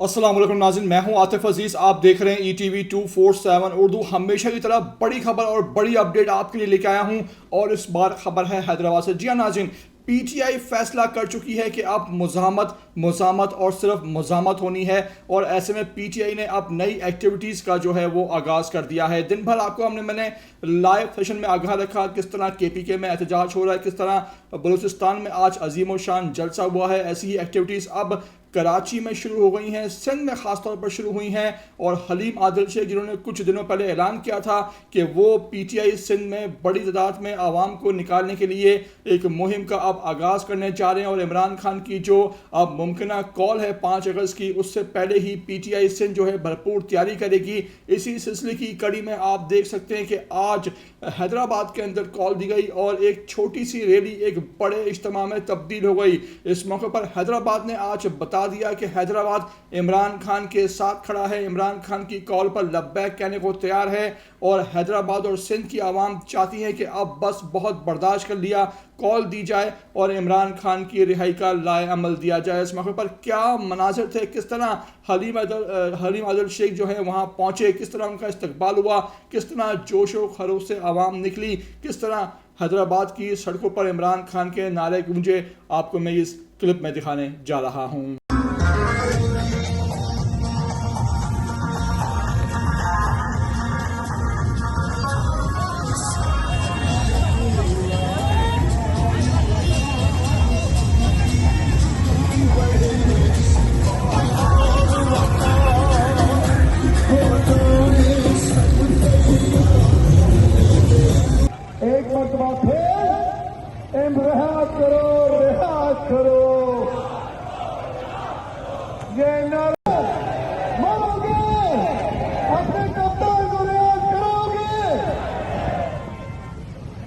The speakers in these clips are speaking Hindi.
अस्सलाम वालेकुम नाज़रीन, मैं हूं आतिफ अजीज़। आप देख रहे हैं ETV 247 उर्दू। हमेशा की तरह बड़ी खबर और बड़ी अपडेट आपके लिए लेके आया हूं और इस बार खबर है हैदराबाद से। जी हाँ नाज़रीन, PTI फैसला कर चुकी है कि अब मुज़ामत और सिर्फ मुज़ामत होनी है और ऐसे में PTI ने अब नई एक्टिविटीज़ का जो है वो आगाज़ कर दिया है। दिन भर आपको मैंने लाइव सेशन में आगाह रखा किस तरह KPK में एहतजाज हो रहा है, किस तरह बलूचिस्तान में आज अजीम और शान जलसा हुआ है। ऐसी ही एक्टिविटीज़ अब कराची में शुरू हो गई हैं, सिंध में ख़ास तौर पर शुरू हुई हैं और हलीम आदिल शेख जिन्होंने कुछ दिनों पहले ऐलान किया था कि वो PTI सिंध में बड़ी तादाद में आवाम को निकालने के लिए एक मुहिम का अब आगाज़ करने जा रहे हैं। और इमरान खान की जो अब मुमकिन कॉल है 5 अगस्त की, उससे पहले ही PTI सिंध जो है भरपूर तैयारी करेगी। इसी सिलसिले की कड़ी में आप देख सकते हैं कि आज हैदराबाद के अंदर कॉल दी गई और एक छोटी सी रैली एक बड़े इज्तिमा में तब्दील हो गई। इस मौके पर हैदराबाद ने आज बता दिया कि हैदराबाद इमरान खान के साथ खड़ा है, इमरान खान की कॉल पर लब्बैक कहने को तैयार है और हैदराबाद और सिंध की आवाम चाहती है कि अब बस बहुत बर्दाश्त कर लिया, कॉल दी जाए और इमरान खान की रिहाई का लाए अमल दिया जाए। इस मौके पर क्या मनाजिर थे, किस तरह हलीम आदिल शेख जो है वहाँ पहुँचे, किस तरह उनका इस्तकबाल हुआ, किस तरह जोश व खरोश से आवाम निकली, किस तरह हैदराबाद की सड़कों पर इमरान खान के नारे गूंजे, आपको मैं इस क्लिप में दिखाने जा रहा हूँ। एक मरतबा फिर रिहा करो ये नारा मारोगे, अपने कप्तान को रियाज करोगे,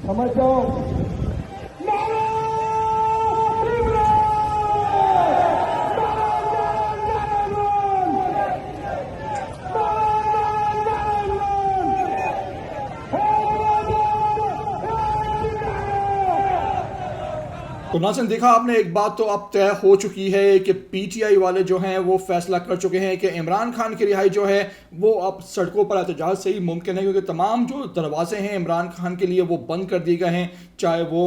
समझ जाओ। नारा तो नाज़रीन, देखा आपने, एक बात तो अब तय हो चुकी है कि PTI वाले जो हैं वो फैसला कर चुके हैं कि इमरान खान की रिहाई जो है वो अब सड़कों पर एहतजाज से ही मुमकिन है, क्योंकि तमाम जो दरवाजे हैं इमरान खान के लिए वो बंद कर दिए गए हैं, चाहे वो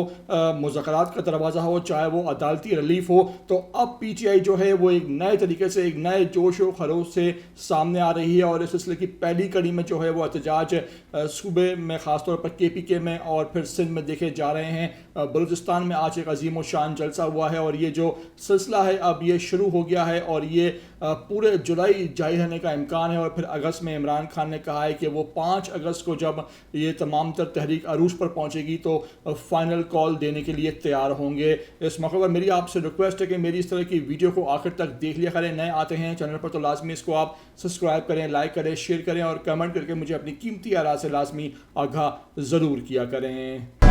मुज़ाकरात का दरवाज़ा हो, चाहे वो अदालती रिलीफ हो। तो अब PTI जो है वो एक नए तरीके से, एक नए जोश व खरोश से सामने आ रही है और इस सिलसिले की पहली कड़ी में जो है वो एहतजाज सूबे में ख़ासतौर पर KPK में और फिर सिंध में देखे जा रहे हैं। बलूचिस्तान में आज एक अजीम शान जलसा हुआ है और ये जो सिलसिला है अब ये शुरू हो गया है और ये पूरे जुलाई जारी रहने का इम्कान है। और फिर अगस्त में इमरान खान ने कहा है कि वो 5 अगस्त को जब ये तमाम तर तहरीक अरूज पर पहुंचेगी तो फाइनल कॉल देने के लिए तैयार होंगे। इस मौके पर मेरी आपसे रिक्वेस्ट है कि मेरी इस तरह की वीडियो को आखिर तक देख लिया करें। नए आते हैं चैनल पर तो लाजमी इसको आप सब्सक्राइब करें, लाइक करें, शेयर करें और कमेंट करके मुझे अपनी कीमती आरा से लाजमी आगाह ज़रूर किया करें।